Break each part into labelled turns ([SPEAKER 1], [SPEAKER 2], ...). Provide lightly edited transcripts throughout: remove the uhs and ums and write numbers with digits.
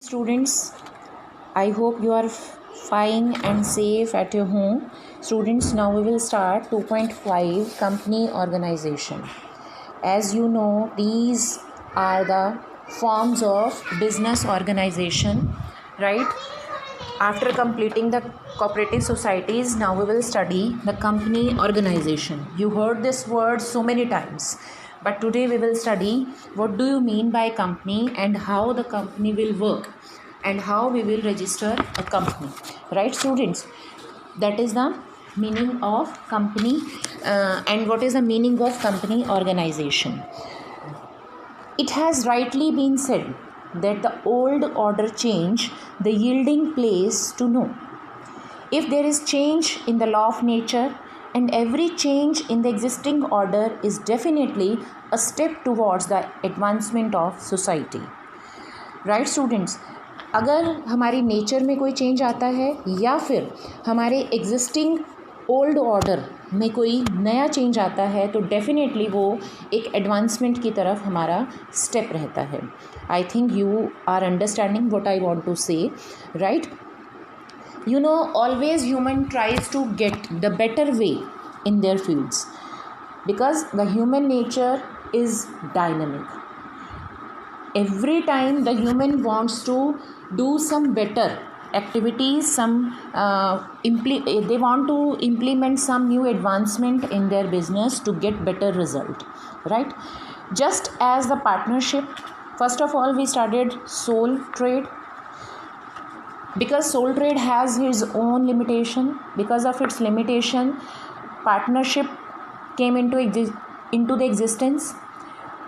[SPEAKER 1] Students, I hope you are fine and safe at your home. Students, now we will start 2.5 company organization. As you know, these are the forms of business organization, right? After completing the cooperative societies, now we will study the company organization. You heard this word so many times, but today we will study what do you mean by company and how the company will work and how we will register a company, right students? That is the meaning of company and what is the meaning of company organization. It has rightly been said that the old order change the yielding place to know. If there is change in the law of nature, and every change in the existing order is definitely a step towards the advancement of society. Right students, अगर हमारी nature में कोई change आता है या फिर हमारे existing old order में कोई नया चेंज आता है तो डेफिनेटली वो एक एडवांसमेंट की तरफ हमारा स्टेप रहता है. I think you are understanding what I want to say, right? You know, always human tries to get the better way in their fields because the human nature is dynamic. Every time the human wants to do some better activities, they want to implement some new advancement in their business to get better result, right? Just as the partnership, first of all we studied sole trade. Because sole trade has its own limitation, because of its limitation, partnership came into the existence.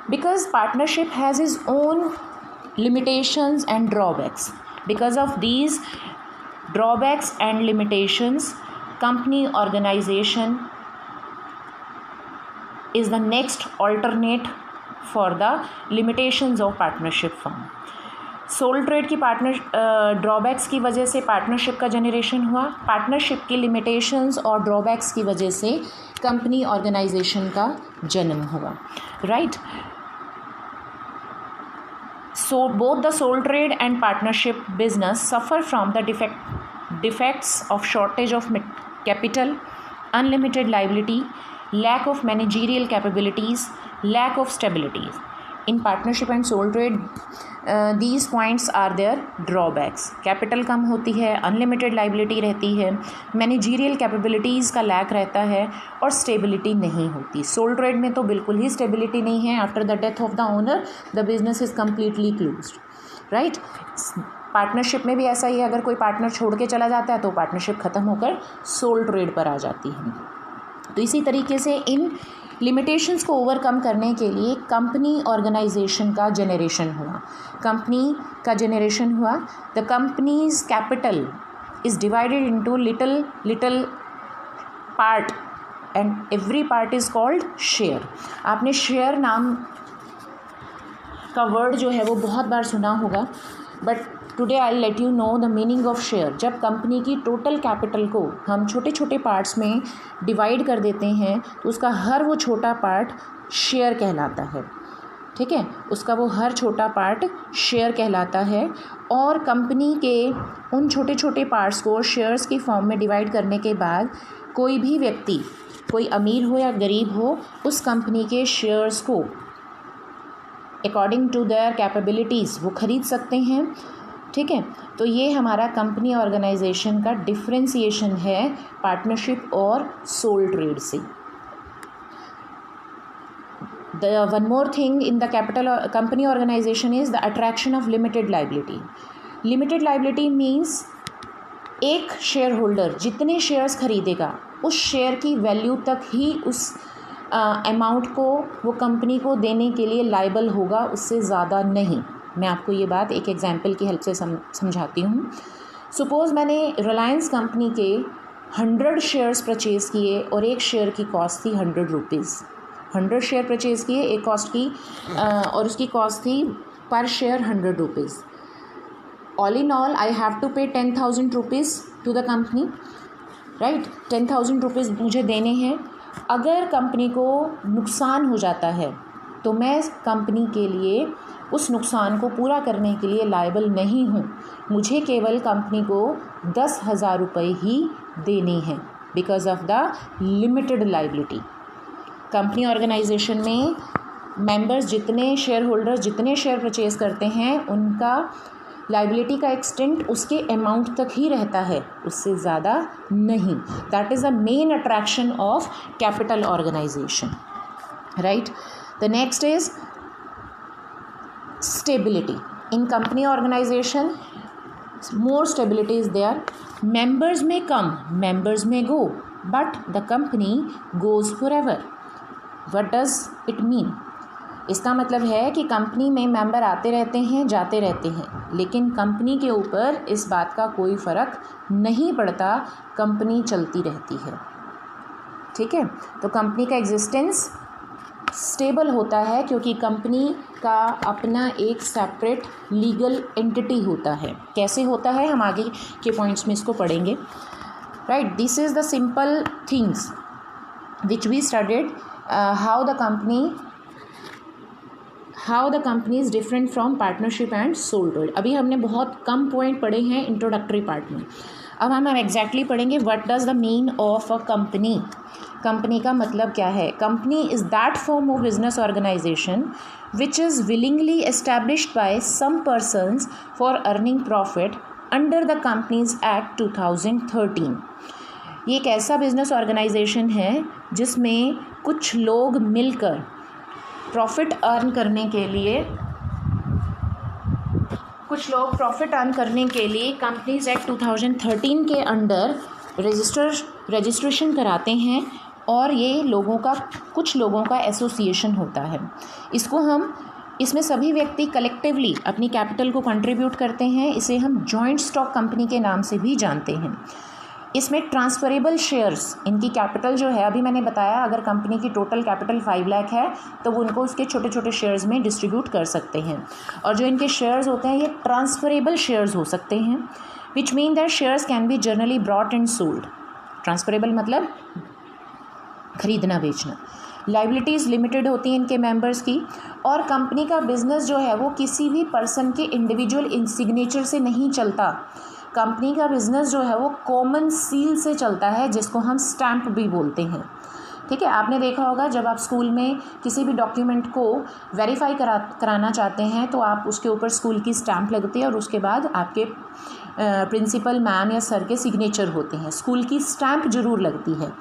[SPEAKER 1] Because partnership has its own limitations and drawbacks. Because of these drawbacks and limitations, company organization is the next alternate for the limitations of partnership firm. Sole trade की drawbacks की वजह से partnership का generation हुआ. Partnership की limitations और drawbacks की वजह से कंपनी ऑर्गेनाइजेशन का जन्म हुआ, right? So both the sole trade and partnership business suffer from the defects of shortage of capital, unlimited liability, lack of managerial capabilities, lack of stability. In partnership and sole trade, these points are their drawbacks. Capital कम होती है, unlimited liability रहती है, managerial capabilities का lack रहता है और stability नहीं होती. Sole trade में तो बिल्कुल ही stability नहीं है. After the death of the owner, the business is completely closed, right? Partnership में भी ऐसा ही है, अगर कोई पार्टनर छोड़ के चला जाता है तो पार्टनरशिप ख़त्म होकर सोल ट्रेड पर आ जाती है. तो इसी तरीके से इन लिमिटेशंस को ओवरकम करने के लिए कंपनी ऑर्गेनाइजेशन का जनरेशन हुआ. कंपनी का जनरेशन हुआ. The companies capital is divided into little part and every part is called share. आपने शेयर नाम का वर्ड जो है वो बहुत बार सुना होगा, but today I let you know the meaning of share. जब कंपनी की टोटल कैपिटल को हम छोटे छोटे पार्ट्स में डिवाइड कर देते हैं तो उसका हर वो छोटा पार्ट शेयर कहलाता है, ठीक है? उसका वो हर छोटा पार्ट शेयर कहलाता है. और कंपनी के उन छोटे छोटे पार्ट्स को शेयर्स की फॉर्म में डिवाइड करने के बाद कोई भी व्यक्ति, कोई अमीर हो या गरीब हो, उस कंपनी के शेयर्स को अकॉर्डिंग टू देयर कैपेबिलिटीज़ वो ख़रीद सकते हैं, ठीक है? तो ये हमारा कंपनी ऑर्गेनाइजेशन का डिफ्रेंसिएशन है पार्टनरशिप और सोल ट्रेड से. The one more thing in the company organisation is the attraction of limited liability. Limited liability means एक शेयर होल्डर जितने शेयर्स खरीदेगा उस शेयर की वैल्यू तक ही उस अमाउंट को वो कंपनी को देने के लिए लायबल होगा, उससे ज़्यादा नहीं. मैं आपको ये बात एक एग्जांपल की हेल्प से समझाती हूँ. सपोज़ मैंने रिलायंस कंपनी के 100 शेयर्स परचेज़ किए और एक शेयर की कॉस्ट थी 100 रुपीज़. 100 शेयर परचेज़ किए, एक कॉस्ट की और उसकी कॉस्ट थी per share 100 rupees. All in all I have to pay 10,000 rupees to the company, right? 10,000 rupees मुझे देने हैं. अगर कंपनी को नुकसान हो जाता है तो मैं कंपनी के लिए उस नुकसान को पूरा करने के लिए लायबल नहीं हूँ। मुझे केवल कंपनी को 10,000 रुपये ही देने हैं because of the limited liability. Company organisation में मेंबर्स जितने शेयर होल्डर्स जितने शेयर परचेज करते हैं उनका लाइबिलिटी का एक्सटेंट उसके अमाउंट तक ही रहता है, उससे ज़्यादा नहीं। That is the main attraction of capital organisation, right. The next is stability in company organisation. more stability is there. Members may come, members may go, but the company goes forever. What does it mean? इसका मतलब है कि company में member आते रहते हैं जाते रहते हैं, लेकिन कंपनी के ऊपर इस बात का कोई फ़र्क नहीं पड़ता, कंपनी चलती रहती है। ठीक है, तो कंपनी का एग्जिस्टेंस स्टेबल होता है क्योंकि कंपनी का अपना एक सेपरेट लीगल एंटिटी होता है। कैसे होता है हम आगे के पॉइंट्स में इसको पढ़ेंगे, right. This is the simple things which we studied, how the company is different from partnership and sole trade. अभी हमने बहुत कम पॉइंट पढ़े हैं इंट्रोडक्टरी पार्ट में। अब हम एग्जैक्टली पढ़ेंगे what does the mean of a company. Company का मतलब क्या है? Company is that form of business organisation which is willingly established by some persons for earning profit under the companies act 2013। ये एक ऐसा बिजनेस ऑर्गेनाइजेशन है जिसमें कुछ लोग मिलकर प्रॉफिट अर्न करने के लिए कंपनीज एक्ट 2013 के अंडर रजिस्ट्रेशन कराते हैं और ये कुछ लोगों का एसोसिएशन होता है। इसमें सभी व्यक्ति कलेक्टिवली अपनी कैपिटल को कंट्रीब्यूट करते हैं। इसे हम जॉइंट स्टॉक कंपनी के नाम से भी जानते हैं। इसमें ट्रांसफरेबल शेयर्स, इनकी कैपिटल जो है, अभी मैंने बताया अगर कंपनी की टोटल कैपिटल 5 लाख है तो वो उनको उसके छोटे छोटे शेयर्स में डिस्ट्रीब्यूट कर सकते हैं। और जो इनके शेयर्स होते हैं ये ट्रांसफरेबल शेयर्स हो सकते हैं, which mean that shares can be generally brought and sold. Transferable मतलब खरीदना बेचना। लाइबिलिटीज़ लिमिटेड होती हैं इनके मेंबर्स की, और कंपनी का बिजनेस जो है वो किसी भी पर्सन के इंडिविजुअल सिग्नेचर से नहीं चलता। कंपनी का बिजनेस जो है वो कॉमन सील से चलता है, जिसको हम स्टैंप भी बोलते हैं। ठीक है, आपने देखा होगा जब आप स्कूल में किसी भी डॉक्यूमेंट को वेरीफाई कराना चाहते हैं तो आप उसके ऊपर स्कूल की स्टैंप लगती है और उसके बाद आपके प्रिंसिपल मैम या सर के सिग्नेचर होते हैं। स्कूल की स्टैंप जरूर लगती है।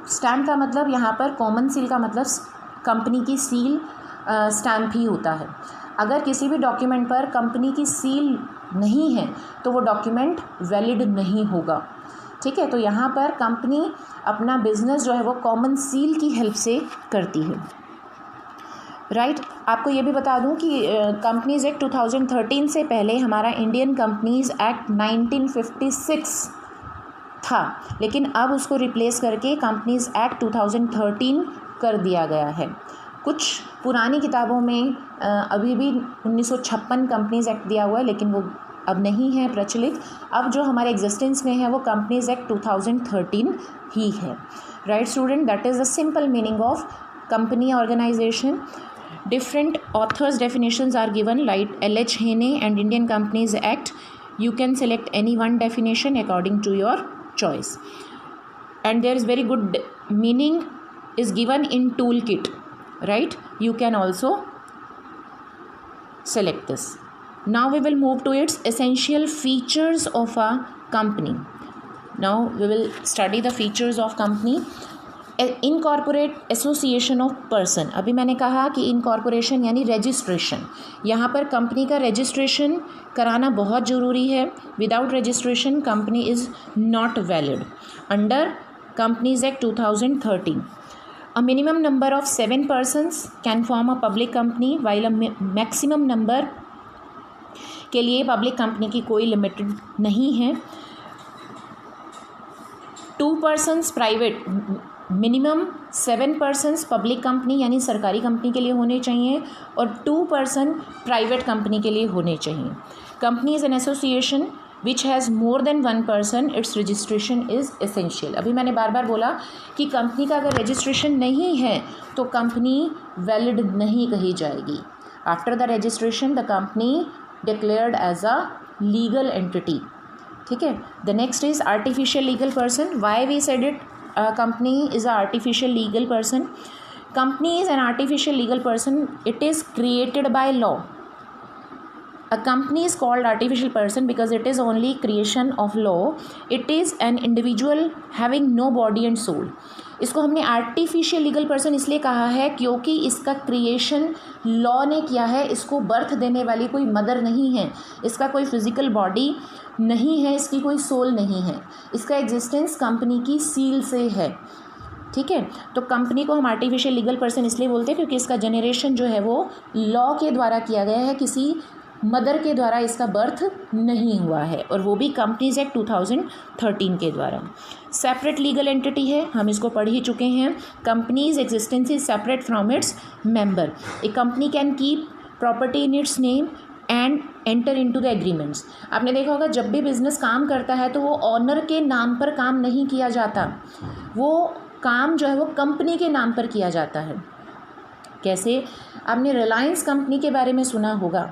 [SPEAKER 1] स्टैंप का मतलब यहाँ पर कॉमन सील का मतलब कंपनी की सील स्टैंप ही होता है। अगर किसी भी डॉक्यूमेंट पर कंपनी की सील नहीं है तो वो डॉक्यूमेंट वैलिड नहीं होगा। ठीक है, तो यहाँ पर कंपनी अपना बिजनेस जो है वो कॉमन सील की हेल्प से करती है, राइट। आपको ये भी बता दूं कि कंपनीज एक्ट 2013 से पहले हमारा इंडियन कंपनीज एक्ट 1956 था, लेकिन अब उसको रिप्लेस करके कंपनीज एक्ट 2013 कर दिया गया है। कुछ पुरानी किताबों में अभी भी 1956 कंपनीज एक्ट दिया हुआ है, लेकिन वो अब नहीं है प्रचलित। अब जो हमारे एग्जिस्टेंस में है वो कंपनीज एक्ट 2013 ही है, right student. That is the simple meaning of company organisation. Different authors' definitions are given, like L.H. Haney and Indian Companies Act. You can select any one definition according to your choice. And there is very good meaning is given in toolkit, right? You can also select this. Now we will move to its essential features of a company. Now we will study the features of company. Incorporate association of person. अभी मैंने कहा कि incorporation यानी registration. यहाँ पर company का registration कराना बहुत ज़रूरी है। Without registration company is not valid under companies act 2013। A minimum number of 7 persons can form a public company, while a maximum number के लिए पब्लिक कंपनी की कोई लिमिटेड नहीं है। 2 persons private, minimum 7 persons public company यानी सरकारी company के लिए होने चाहिए और 2 person प्राइवेट कंपनी के लिए होने चाहिए। Company is an association which has more than 1 person, it's registration is essential. अभी मैंने बार बार बोला कि कंपनी का अगर रजिस्ट्रेशन नहीं है तो कंपनी वैलिड नहीं कही जाएगी। After the registration the company declared as a legal entity. ठीक है. The next is artificial legal person. Why we said it company is a artificial legal person. Company is an artificial legal person. It is created by law. A company is called artificial person because it is only creation of law. It is an individual having no body and soul. इसको हमने artificial legal person इसलिए कहा है क्योंकि इसका creation law ने किया है. इसको बर्थ देने वाली कोई मदर नहीं है, इसका कोई फिजिकल बॉडी नहीं है, इसकी कोई सोल नहीं है. इसका एग्जिस्टेंस कंपनी की सील से है. ठीक है. तो कंपनी को हम आर्टिफिशियल लीगल पर्सन इसलिए बोलते हैं क्योंकि इसका जनरेशन जो है वो लॉ के द्वारा किया गया है, किसी मदर के द्वारा इसका बर्थ नहीं हुआ है, और वो भी कंपनीज एक्ट 2013 के द्वारा. सेपरेट लीगल एंटिटी है, हम इसको पढ़ ही चुके हैं. Companies existence is separate from its member. A company can keep property in its name and enter into the agreements. आपने देखा होगा जब भी बिजनेस काम करता है तो वो ऑनर के नाम पर काम नहीं किया जाता, वो काम जो है वो कंपनी के नाम पर किया जाता है. कैसे? आपने रिलायंस कंपनी के बारे में सुना होगा.